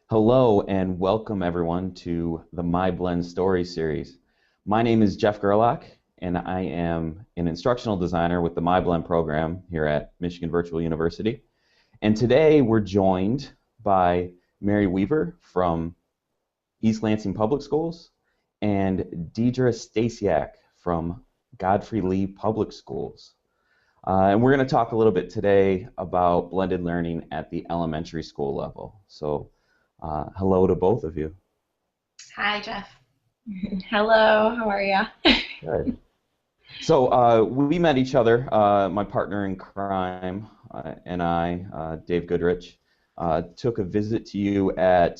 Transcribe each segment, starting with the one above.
Hello and welcome everyone to the MyBlend story series. My name is Jeff Gerlach and I am an instructional designer with the MyBlend program here at Michigan Virtual University. And today we're joined by Mary Wever from East Lansing Public Schools and Deidre Stasiak from Godfrey-Lee Public Schools. And we're going to talk a little bit today about blended learning at the elementary school level. So hello to both of you. Hi, Jeff. Hello, how are you? Good. So we met each other, my partner in crime and I, Dave Goodrich, took a visit to you at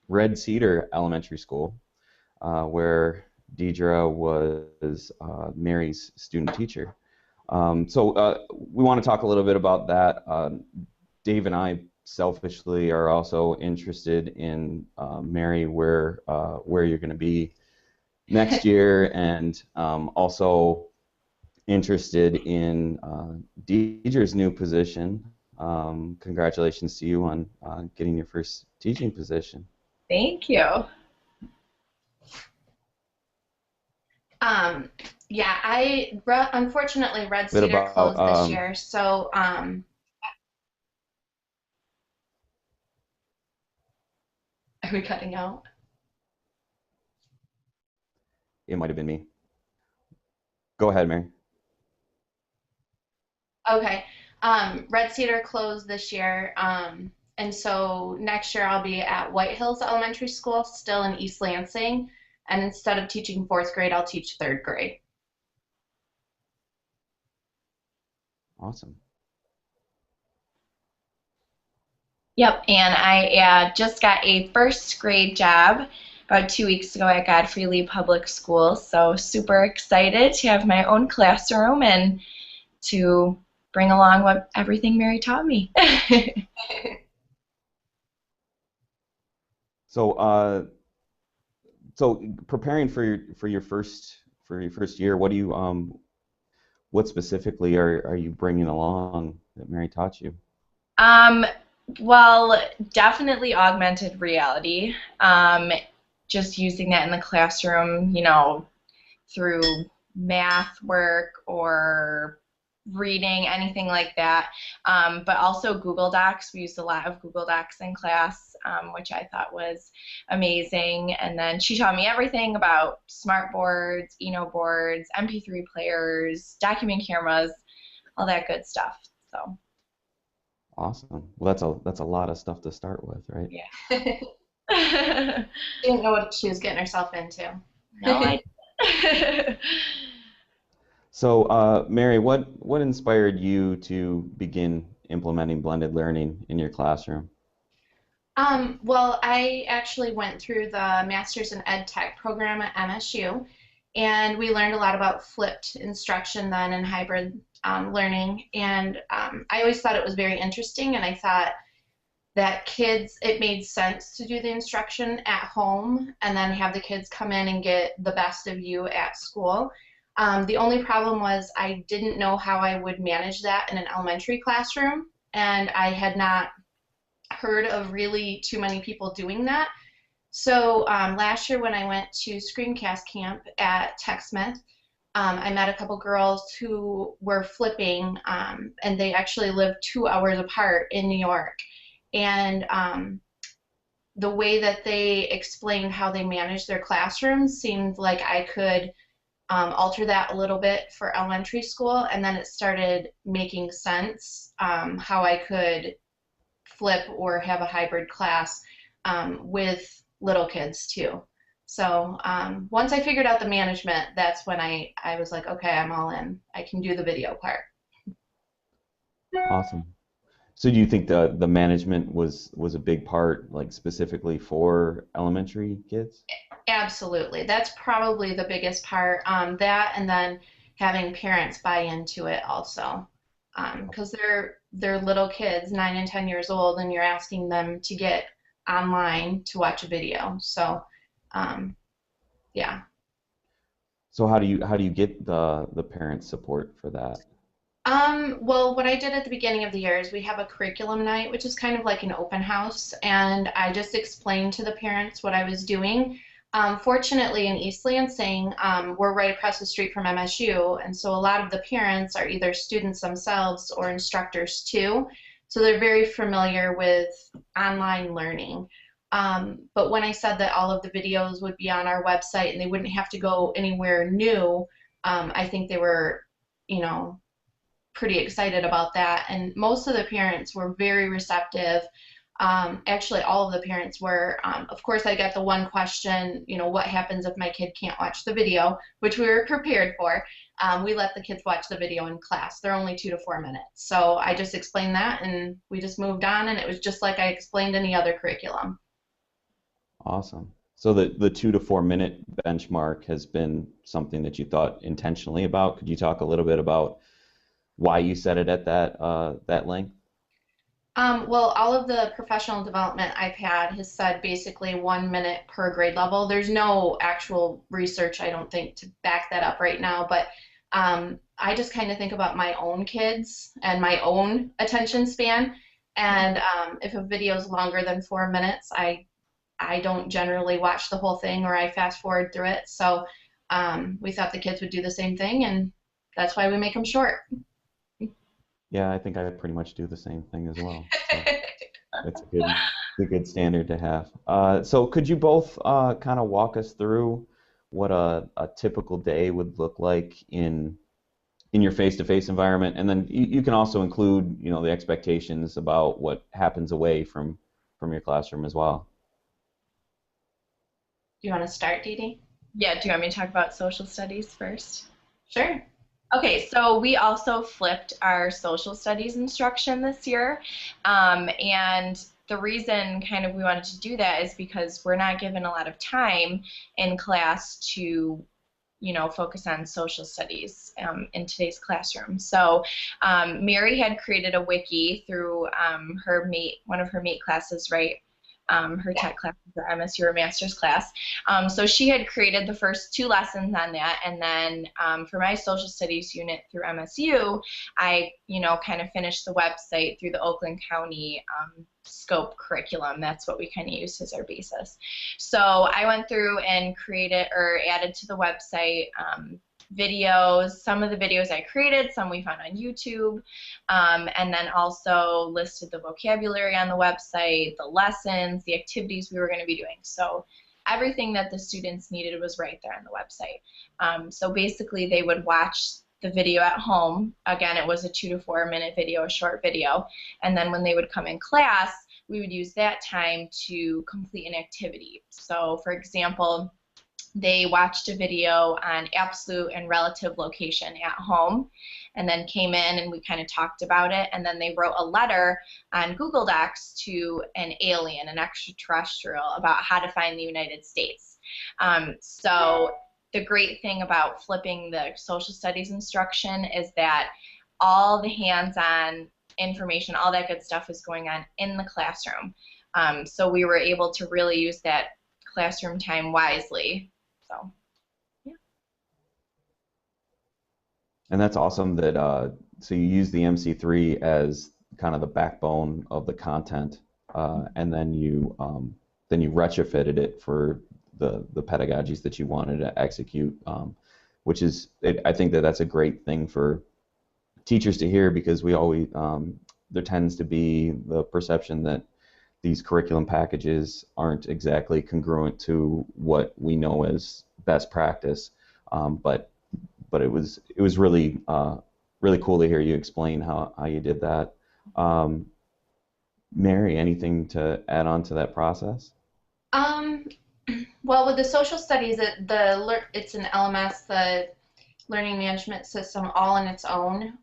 Red Cedar Elementary School, where Deidre was Mary's student teacher. So we want to talk a little bit about that. Dave and I selfishly are also interested in Mary, where you're going to be next year, and also interested in Deidre's new position. Congratulations to you on getting your first teaching position. Thank you. Yeah, unfortunately Red Cedar closed this year, so are we cutting out? It might have been me. Go ahead, Mary. Okay. Red Cedar closed this year, and so next year I'll be at White Hills Elementary School, still in East Lansing, and instead of teaching 4th grade, I'll teach 3rd grade. Awesome. Yep, and I just got a 1st grade job about 2 weeks ago at Godfrey-Lee Public Schools, so super excited to have my own classroom and to bring along everything Mary taught me. So preparing for your first year, what specifically are you bringing along that Mary taught you? Well, definitely augmented reality. Just using that in the classroom, through math work or reading, anything like that. But also Google Docs. We used a lot of Google Docs in class, which I thought was amazing. And then she taught me everything about smart boards, boards, MP3 players, document cameras, all that good stuff. So. Awesome. Well, that's a lot of stuff to start with, right? Yeah. She didn't know what she was getting herself into. No, I didn't. So, Mary, what inspired you to begin implementing blended learning in your classroom? Well, I actually went through the Masters in Ed Tech program at MSU, and we learned a lot about flipped instruction then and hybrid learning, and I always thought it was very interesting, and I thought that it made sense to do the instruction at home and then have the kids come in and get the best of you at school. The only problem was I didn't know how I would manage that in an elementary classroom, and I had not heard of really too many people doing that. So last year when I went to Screencast Camp at TechSmith, I met a couple girls who were flipping, and they actually lived 2 hours apart in New York. And the way that they explained how they managed their classrooms seemed like I could alter that a little bit for elementary school, and then it started making sense how I could flip or have a hybrid class with little kids too. So once I figured out the management, that's when I was like, okay, I'm all in. I can do the video part. Awesome. So do you think the management was a big part, like specifically for elementary kids? Absolutely. That's probably the biggest part. That and then having parents buy into it also. Because they're little kids, 9 and 10 years old, and you're asking them to get online to watch a video. So yeah. So how do you get the parent support for that? Well, what I did at the beginning of the year is we have a curriculum night, which is kind of like an open house, and I just explained to the parents what I was doing. Fortunately, in East Lansing, we're right across the street from MSU, and so a lot of the parents are either students themselves or instructors too, so they're very familiar with online learning. But when I said that all of the videos would be on our website and they wouldn't have to go anywhere new, I think they were, you know, pretty excited about that. And most of the parents were very receptive. Actually, all of the parents were. Of course, I got the one question, you know, what happens if my kid can't watch the video, which we were prepared for. We let the kids watch the video in class. They're only 2 to 4 minutes. So I just explained that and we just moved on, and it was just like I explained any other curriculum. Awesome. So the 2 to 4 minute benchmark has been something that you thought intentionally about. Could you talk a little bit about why you set it at that length? Well, all of the professional development I've had has said basically 1 minute per grade level. There's no actual research, I don't think, to back that up right now, but I just kind of think about my own kids and my own attention span. And if a video is longer than 4 minutes, I don't generally watch the whole thing or I fast forward through it. So we thought the kids would do the same thing, and that's why we make them short. Yeah, I think I pretty much do the same thing as well. So it's a good standard to have. So could you both kind of walk us through what a typical day would look like in your face-to-face environment, and then you can also include, you know, the expectations about what happens away from your classroom as well. Do you want to start, Dee Dee? Yeah, do you want me to talk about social studies first? Sure. Okay, so we also flipped our social studies instruction this year, and the reason kind of we wanted to do that is because we're not given a lot of time in class to, you know, focus on social studies in today's classroom. So Mary had created a wiki through one of her mate classes, right? Her tech class, the MSU or master's class. So she had created the first 2 lessons on that, and then for my social studies unit through MSU, I, you know, kind of finished the website through the Oakland County scope curriculum. That's what we kind of used as our basis. So I went through and created or added to the website videos. Some of the videos I created, some we found on YouTube, and then also listed the vocabulary on the website, the lessons, the activities we were going to be doing. So everything that the students needed was right there on the website. So basically they would watch the video at home. Again, it was a 2 to 4 minute video, a short video, and then when they would come in class, we would use that time to complete an activity. So for example, they watched a video on absolute and relative location at home, and then came in and we kind of talked about it, and then they wrote a letter on Google Docs to an alien, an extraterrestrial, about how to find the United States. So the great thing about flipping the social studies instruction is that all the hands-on information, all that good stuff is going on in the classroom. So we were able to really use that classroom time wisely. So, yeah. And that's awesome that so you use the MC3 as kind of the backbone of the content, and then you retrofitted it for the pedagogies that you wanted to execute, which is I think that's a great thing for teachers to hear, because we always there tends to be the perception that these curriculum packages aren't exactly congruent to what we know as best practice, but it was really really cool to hear you explain how you did that. Mary, anything to add on to that process? Well, with the social studies, it's an LMS, the learning management system, all on its own.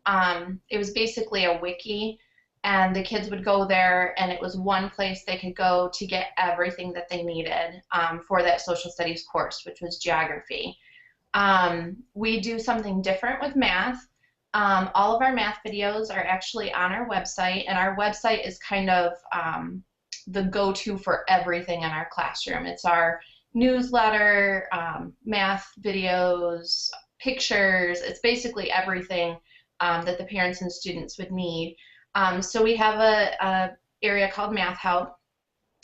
It was basically a wiki, and the kids would go there, and it was one place they could go to get everything that they needed for that social studies course, which was geography. We do something different with math. All of our math videos are actually on our website, and our website is kind of the go-to for everything in our classroom. It's our newsletter, math videos, pictures. It's basically everything that the parents and students would need. So we have a area called Math Help,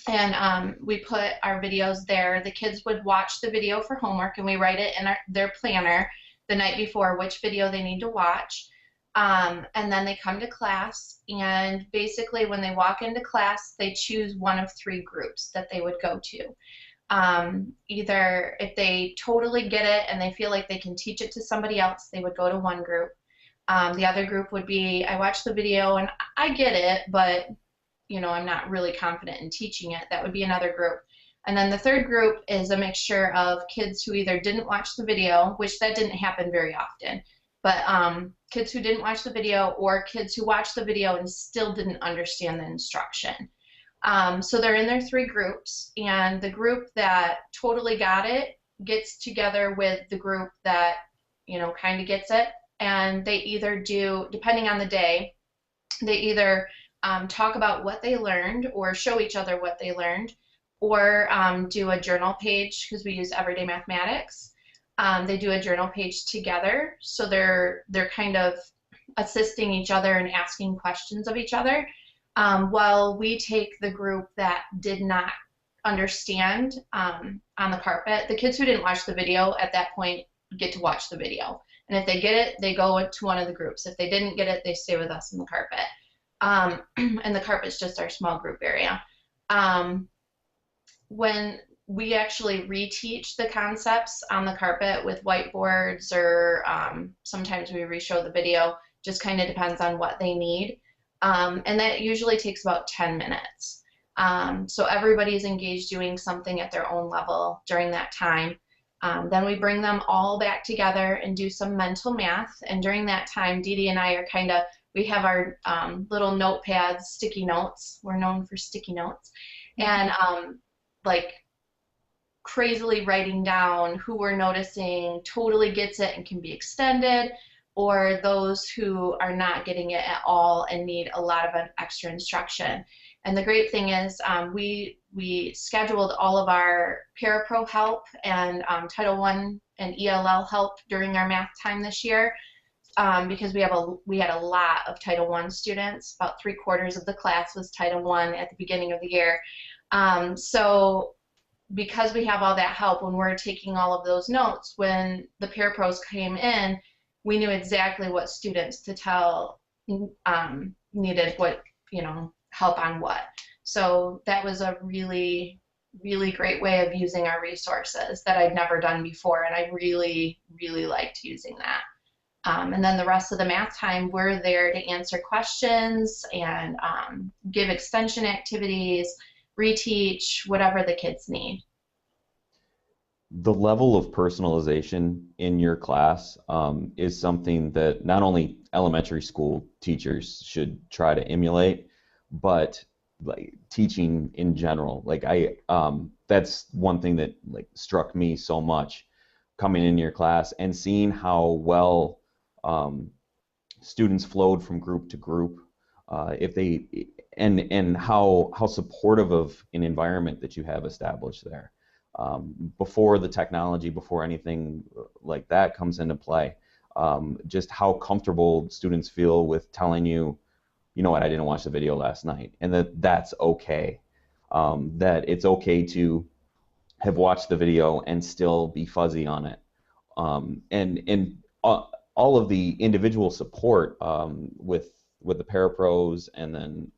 and we put our videos there. The kids would watch the video for homework, and we write it in their planner the night before which video they need to watch. And then they come to class, and basically when they walk into class, they choose one of three groups that they would go to. Either if they totally get it and they feel like they can teach it to somebody else, they would go to one group. The other group would be, I watched the video and I get it, but I'm not really confident in teaching it. That would be another group. And then the third group is a mixture of kids who either didn't watch the video, which that didn't happen very often, but kids who didn't watch the video, or kids who watched the video and still didn't understand the instruction. So they're in their three groups, and the group that totally got it gets together with the group that kind of gets it, and they either do, depending on the day, they either talk about what they learned or show each other what they learned, or do a journal page, because we use Everyday Mathematics. They do a journal page together, so they're kind of assisting each other and asking questions of each other, while we take the group that did not understand on the carpet. The kids who didn't watch the video at that point get to watch the video, and if they get it, they go to one of the groups. If they didn't get it, they stay with us in the carpet. And the carpet's just our small group area. When we actually reteach the concepts on the carpet with whiteboards, or sometimes we re-show the video, just kind of depends on what they need. And that usually takes about 10 minutes. So everybody's engaged doing something at their own level during that time. Then we bring them all back together and do some mental math. And during that time, Dee Dee and I are we have our little notepads, sticky notes. We're known for sticky notes. And like crazily writing down who we're noticing totally gets it and can be extended, or those who are not getting it at all and need a lot of extra instruction. And the great thing is we scheduled all of our parapro help and Title I and ELL help during our math time this year, because we had a lot of Title I students. About 3/4 of the class was Title I at the beginning of the year. So because we have all that help, when we're taking all of those notes, when the parapros came in, we knew exactly what students to tell needed what, help on what. So that was a really, really great way of using our resources that I'd never done before, and I really, really liked using that. And then the rest of the math time, we're there to answer questions and give extension activities, reteach, whatever the kids need. The level of personalization in your class is something that not only elementary school teachers should try to emulate, but like teaching in general. Like that's one thing that struck me so much coming in your class and seeing how well students flowed from group to group, and how supportive of an environment that you have established there. Before the technology, before anything like that comes into play, just how comfortable students feel with telling you, you know what, I didn't watch the video last night, and that's okay. That it's okay to have watched the video and still be fuzzy on it. And all of the individual support with the parapros, and then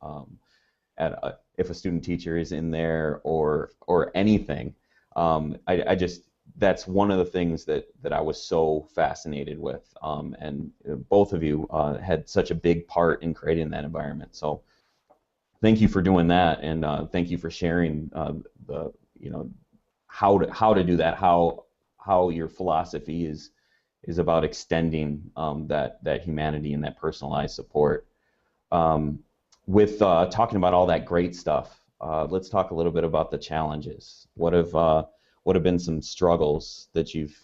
if a student teacher is in there or anything. That's one of the things that I was so fascinated with, and both of you had such a big part in creating that environment. So thank you for doing that, and thank you for sharing how to do that, how your philosophy is about extending that humanity and that personalized support. With talking about all that great stuff, let's talk a little bit about the challenges. What have been some struggles that you've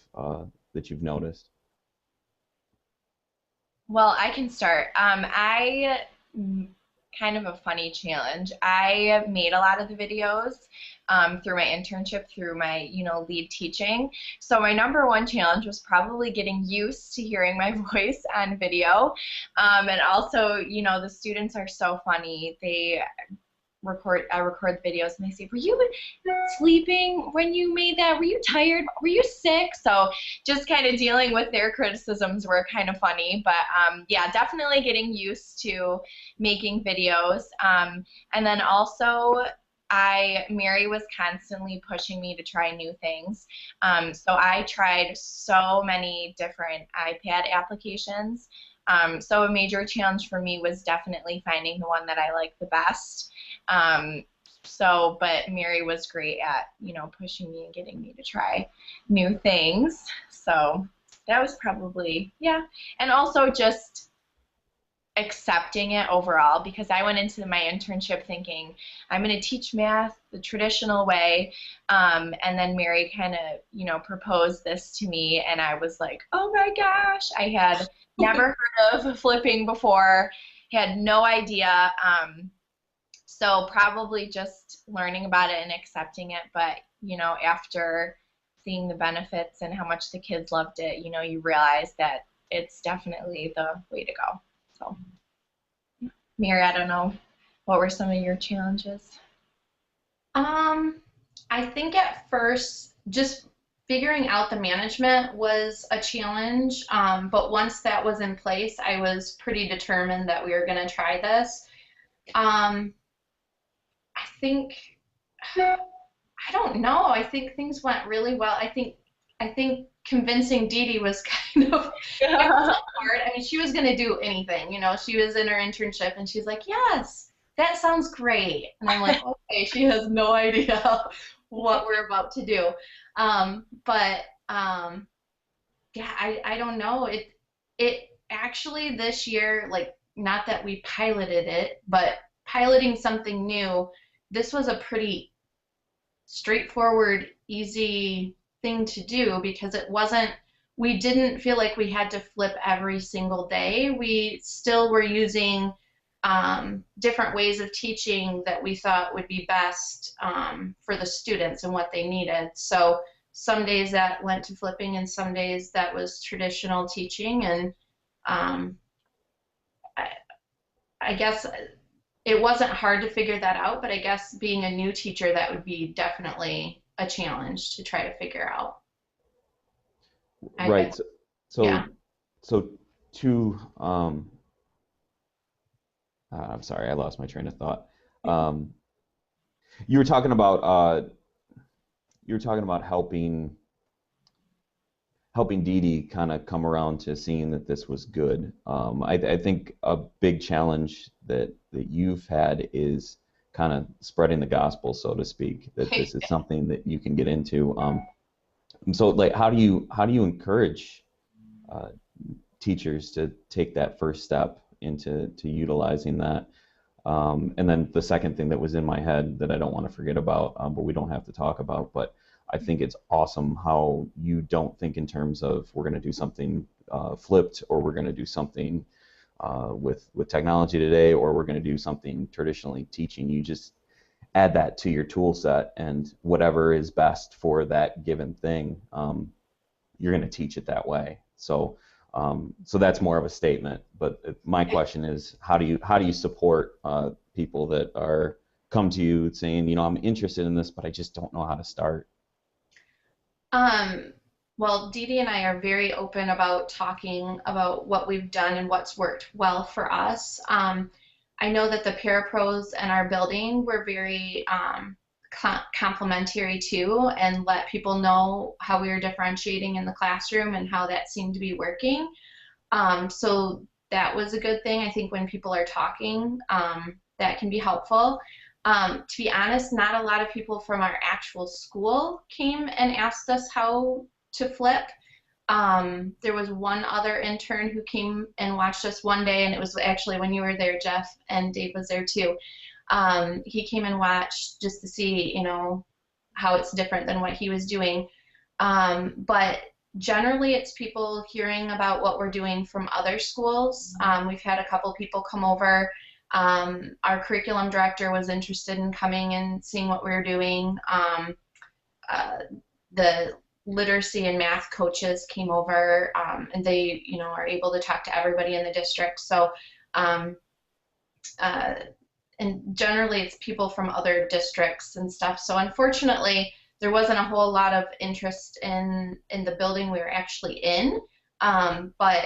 noticed? Well, I can start. kind of a funny challenge. I made a lot of the videos through my internship, through my, lead teaching. So my number one challenge was probably getting used to hearing my voice on video. And also, the students are so funny. I record the videos and they say, were you sleeping when you made that? Were you tired? Were you sick? So just kind of dealing with their criticisms were kind of funny. But yeah, definitely getting used to making videos. And then also Mary was constantly pushing me to try new things. So I tried so many different iPad applications. So a major challenge for me was definitely finding the one that I liked the best. But Mary was great at, pushing me and getting me to try new things. So that was probably, yeah. And also just accepting it overall, because I went into my internship thinking I'm going to teach math the traditional way. And then Mary kind of, proposed this to me, and I was like, oh my gosh, I had never heard of flipping before, had no idea. So probably just learning about it and accepting it. But, after seeing the benefits and how much the kids loved it, you realize that it's definitely the way to go. So, Mary, I don't know, what were some of your challenges? I think at first just figuring out the management was a challenge, but once that was in place, I was pretty determined that we were going to try this. I think, I don't know. I think things went really well. I think convincing Deidre was kind of it was hard. I mean, she was going to do anything. She was in her internship, and she's like, "Yes, that sounds great." And I'm like, "Okay." She has no idea what we're about to do. Yeah, I don't know. It actually this year, like, not that we piloted it, but piloting something new. This was a pretty straightforward, easy thing to do because we didn't feel like we had to flip every single day. We still were using different ways of teaching that we thought would be best for the students and what they needed. So some days that went to flipping, and some days that was traditional teaching. And I guess it wasn't hard to figure that out, but I guess being a new teacher, that would be definitely a challenge to try to figure out. Right. So, yeah. so two. I'm sorry, I lost my train of thought. You were talking about helping Deidre kind of come around to seeing that this was good. I think a big challenge that you've had is kind of spreading the gospel, so to speak, that this is something that you can get into. So, like, how do you encourage teachers to take that first step into utilizing that? And then the second thing that was in my head that I don't want to forget about, but we don't have to talk about, but I think it's awesome how you don't think in terms of we're going to do something flipped, or we're going to do something with technology today, or we're going to do something traditionally teaching. You just add that to your tool set, and whatever is best for that given thing, you're going to teach it that way. So that's more of a statement. But my question is, how do you support people that come to you saying, I'm interested in this, but I just don't know how to start? Well, Dee Dee and I are very open about talking about what we've done and what's worked well for us. I know that the parapros in our building were very complimentary too, and let people know how we were differentiating in the classroom and how that seemed to be working. So that was a good thing. I think when people are talking, that can be helpful. To be honest, not a lot of people from our actual school came and asked us how to flip. There was one other intern who came and watched us one day, and it was actually when you were there, Jeff, and Dave was there too. He came and watched just to see, how it's different than what he was doing. But generally, it's people hearing about what we're doing from other schools. We've had a couple people come over Our curriculum director was interested in coming and seeing what we were doing. Uh, the literacy and math coaches came over, and they, are able to talk to everybody in the district. So, um, uh, and generally it's people from other districts and stuff. So unfortunately, there wasn't a whole lot of interest in the building we were actually in, but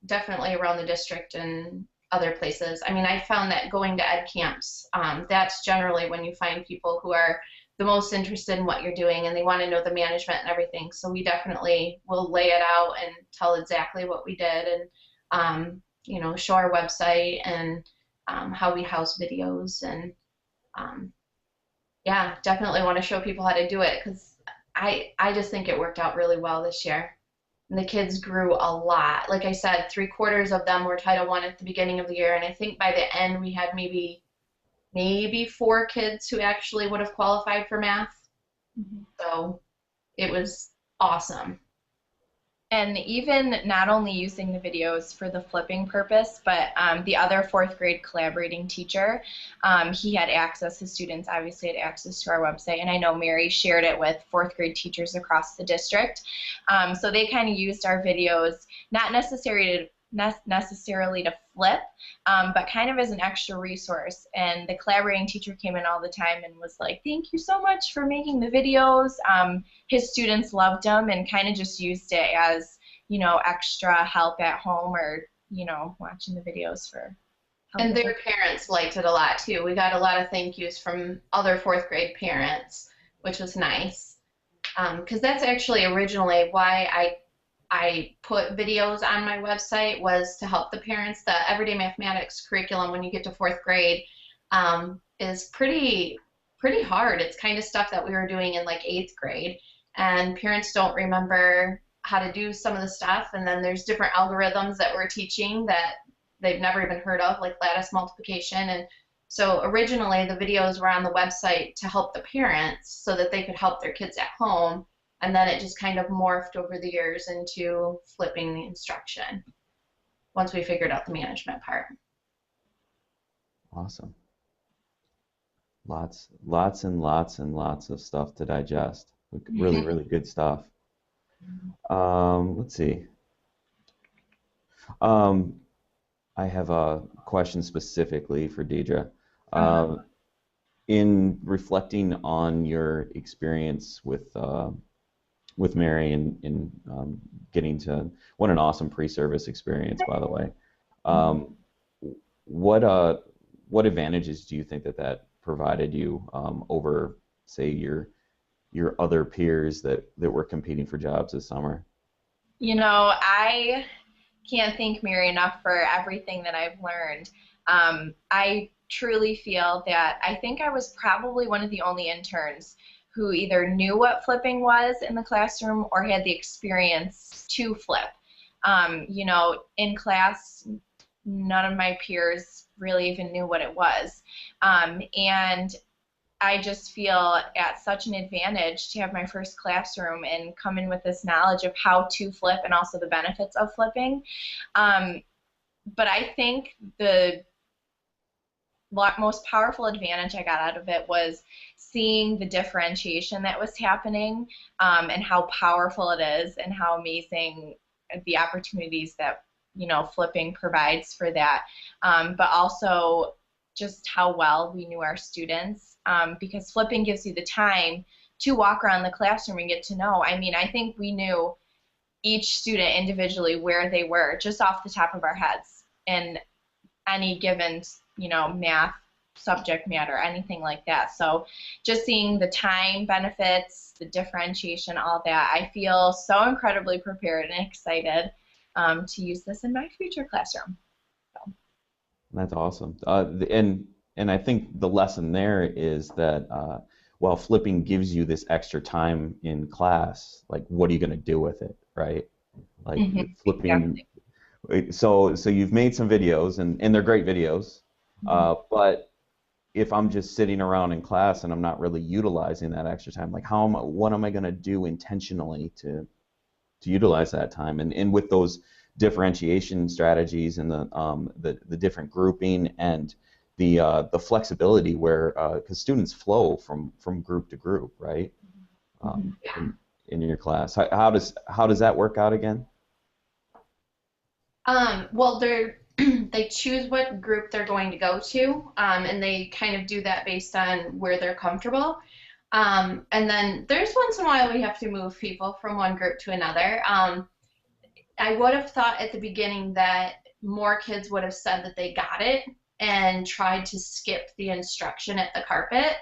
definitely around the district and other places. I mean, I found that going to ed camps, that's generally when you find people who are the most interested in what you're doing and they want to know the management and everything. So we definitely will lay it out and tell exactly what we did, and show our website and how we house videos, and yeah, definitely want to show people how to do it, because I just think it worked out really well this year. And the kids grew a lot. Like I said, 3/4 of them were Title I at the beginning of the year, and I think by the end we had maybe 4 kids who actually would have qualified for math. Mm-hmm. So it was awesome. And even not only using the videos for the flipping purpose, but the other 4th grade collaborating teacher, he had access, his students obviously had access to our website, and I know Mary shared it with 4th grade teachers across the district. So they kind of used our videos, not necessarily to flip, but kind of as an extra resource. And the collaborating teacher came in all the time and was like, thank you so much for making the videos. His students loved them and kind of just used it as, extra help at home, or, watching the videos for help. And their parents liked it a lot too. We got a lot of thank yous from other 4th grade parents, which was nice. Because that's actually originally why I put videos on my website, was to help the parents. The everyday mathematics curriculum when you get to 4th grade is pretty hard. It's kind of stuff that we were doing in like 8th grade, and parents don't remember how to do some of the stuff. And then there's different algorithms that we're teaching that they've never even heard of, like lattice multiplication. And so originally the videos were on the website to help the parents so that they could help their kids at home. And then it just kind of morphed over the years into flipping the instruction once we figured out the management part. Awesome. Lots and lots and lots of stuff to digest. Really, really good stuff. Let's see. I have a question specifically for Deidre. In reflecting on your experience with Mary and getting to, what an awesome pre-service experience, by the way. What advantages do you think that provided you over, say, your other peers that were competing for jobs this summer? I can't thank Mary enough for everything that I've learned. I truly feel that I think I was probably one of the only interns who either knew what flipping was in the classroom or had the experience to flip. In class, none of my peers really even knew what it was. And I just feel at such an advantage to have my first classroom and come in with this knowledge of how to flip and also the benefits of flipping. But I think the most powerful advantage I got out of it was seeing the differentiation that was happening, and how powerful it is and how amazing the opportunities that flipping provides for that, but also just how well we knew our students, because flipping gives you the time to walk around the classroom and get to know. I mean, I think we knew each student individually where they were just off the top of our heads in any given math subject matter, anything like that. So just seeing the time benefits, the differentiation, all that, I feel so incredibly prepared and excited to use this in my future classroom. So. That's awesome. And I think the lesson there is that while flipping gives you this extra time in class, like, what are you going to do with it, right? Like flipping. Exactly. So you've made some videos, and they're great videos. But if I'm just sitting around in class and I'm not really utilizing that extra time, like what am I going to do intentionally to utilize that time? And with those differentiation strategies and the different grouping and the flexibility where because students flow from group to group, right? Yeah. In your class, how does that work out again? Well, they choose what group they're going to go to, and they kind of do that based on where they're comfortable. And then there's once in a while we have to move people from one group to another. I would have thought at the beginning that more kids would have said that they got it and tried to skip the instruction at the carpet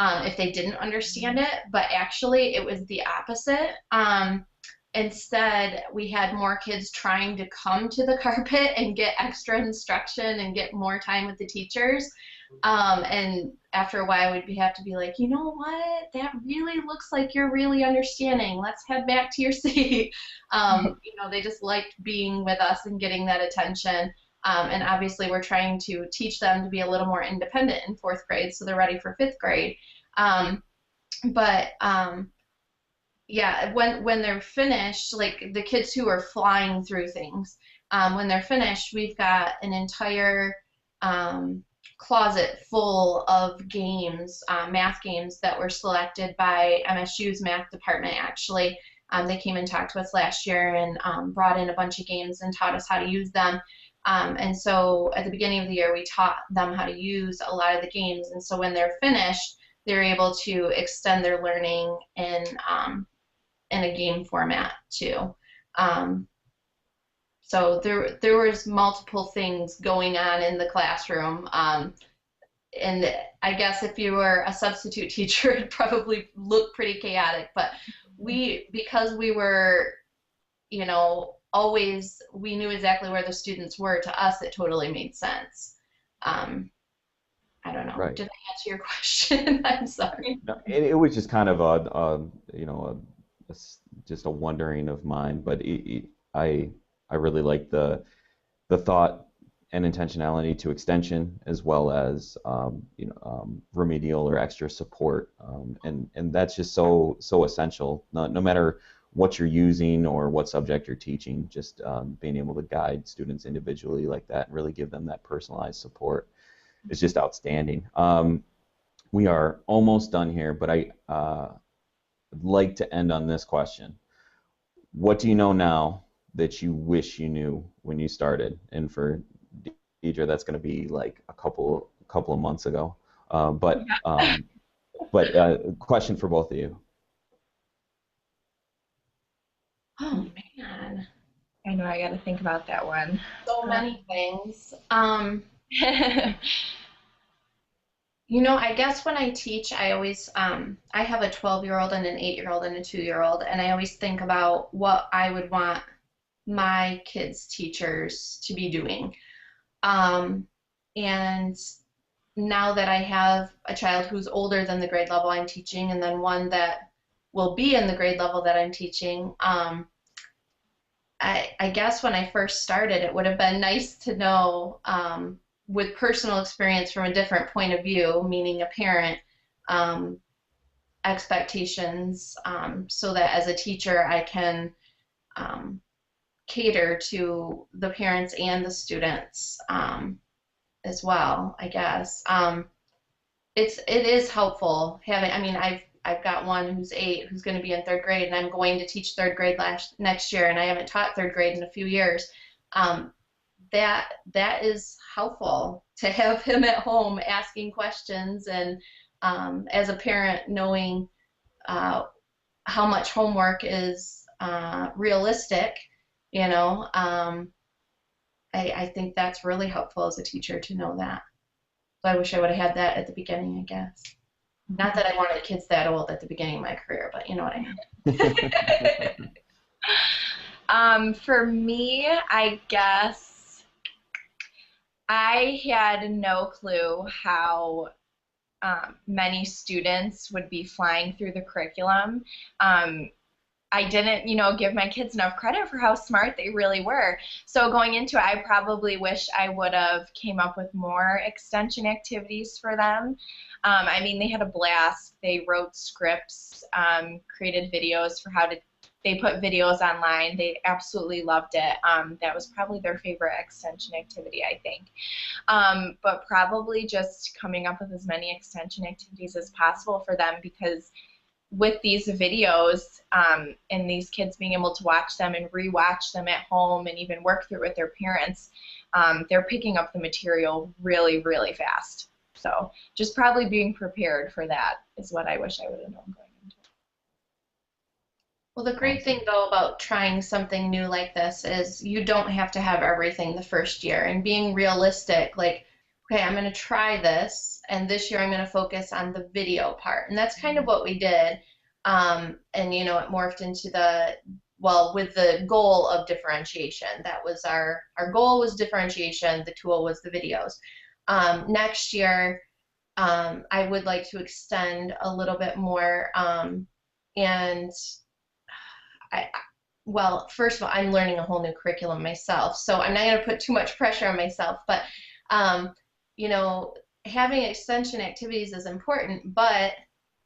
if they didn't understand it, but actually it was the opposite. Instead, we had more kids trying to come to the carpet and get extra instruction and get more time with the teachers. And after a while, we'd have to be like, you know what? That really looks like you're really understanding. Let's head back to your seat. They just liked being with us and getting that attention. And obviously, we're trying to teach them to be a little more independent in fourth grade, so they're ready for fifth grade. Yeah, when they're finished, like the kids who are flying through things, when they're finished, we've got an entire closet full of games, math games that were selected by MSU's math department, actually. They came and talked to us last year and brought in a bunch of games and taught us how to use them. And so at the beginning of the year, we taught them how to use a lot of the games. And so when they're finished, they're able to extend their learning in a game format too. So there was multiple things going on in the classroom. And I guess if you were a substitute teacher, it'd probably look pretty chaotic. But because we were, always, we knew exactly where the students were, to us, it totally made sense. I don't know. Right. Did I answer your question? I'm sorry. No, it was just kind of just a wondering of mine, but I really like the thought and intentionality to extension as well as remedial or extra support, and that's just so essential. No matter what you're using or what subject you're teaching, just being able to guide students individually like that and really give them that personalized support is just outstanding. We are almost done here, but I'd like to end on this question. What do you know now that you wish you knew when you started? And for Deidre, that's going to be like a couple of months ago. But question for both of you. Oh man, I know, I got to think about that one. so many things. I guess when I teach, I always, I have a 12-year-old and an 8-year-old and a 2-year-old, and I always think about what I would want my kids' teachers to be doing. And now that I have a child who's older than the grade level I'm teaching, and then one that will be in the grade level that I'm teaching, I guess when I first started, it would have been nice to know, with personal experience from a different point of view, meaning a parent, expectations, so that as a teacher I can cater to the parents and the students as well, I guess. It is helpful having, I've got one who's 8 who's going to be in 3rd grade, and I'm going to teach 3rd grade next year, and I haven't taught 3rd grade in a few years. That is helpful to have him at home asking questions, and as a parent knowing how much homework is realistic, I think that's really helpful as a teacher to know that. So I wish I would have had that at the beginning, I guess. Not that I wanted kids that old at the beginning of my career, but you know what I mean. For me, I guess I had no clue how many students would be flying through the curriculum. I didn't, give my kids enough credit for how smart they really were. So going into it, I probably wish I would have came up with more extension activities for them. They had a blast. They wrote scripts, created videos for how to they put videos online. They absolutely loved it. That was probably their favorite extension activity, I think. But probably just coming up with as many extension activities as possible for them, because with these videos and these kids being able to watch them and rewatch them at home and even work through it with their parents, they're picking up the material really, really fast. So just probably being prepared for that is what I wish I would have known going into it. Well, the great thing though about trying something new like this is you don't have to have everything the first year, and being realistic, like, okay, I'm going to try this, and this year I'm going to focus on the video part. And that's kind of what we did. And, you know, it morphed into well, with the goal of differentiation. That was our goal was differentiation. The tool was the videos. Next year, I would like to extend a little bit more, and well, first of all, I'm learning a whole new curriculum myself, so I'm not going to put too much pressure on myself, but you know, having extension activities is important, but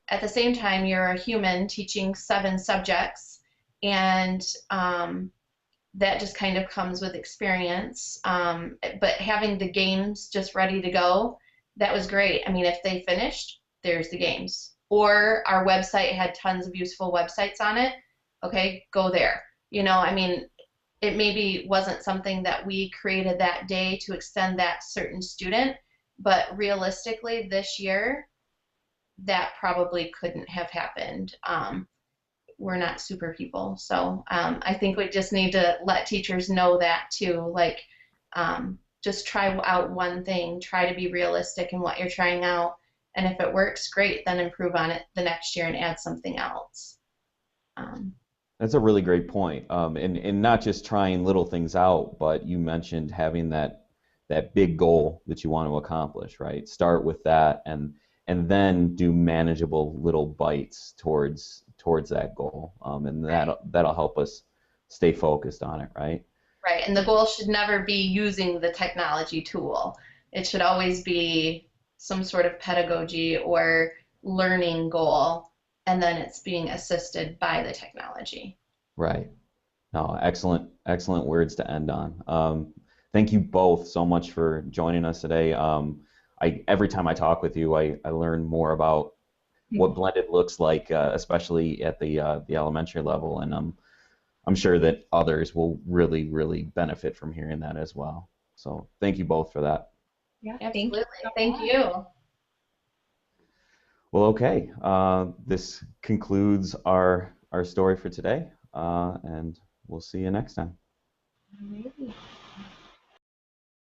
at the same time, you're a human teaching 7 subjects, and that just kind of comes with experience. But having the games just ready to go, that was great. I mean, if they finished, there's the games. Or our website had tons of useful websites on it. Okay, go there. You know, I mean, it maybe wasn't something that we created that day to extend that certain student, but realistically this year, that probably couldn't have happened. We're not super people, so I think we just need to let teachers know that too. Like, just try out one thing, try to be realistic in what you're trying out, and if it works, great, then improve on it the next year and add something else. That's a really great point. And not just trying little things out, but you mentioned having that big goal that you want to accomplish, right? Start with that, and then do manageable little bites towards that goal, and that'll help us stay focused on it, right? Right, and the goal should never be using the technology tool. It should always be some sort of pedagogy or learning goal, and then it's being assisted by the technology. Right. No, excellent words to end on. Thank you both so much for joining us today. Every time I talk with you, I learn more about what blended looks like, especially at the elementary level, and I'm sure that others will really, really benefit from hearing that as well. So thank you both for that. Yeah, absolutely. Thank you. Well, okay. This concludes our story for today, and we'll see you next time. Alrighty.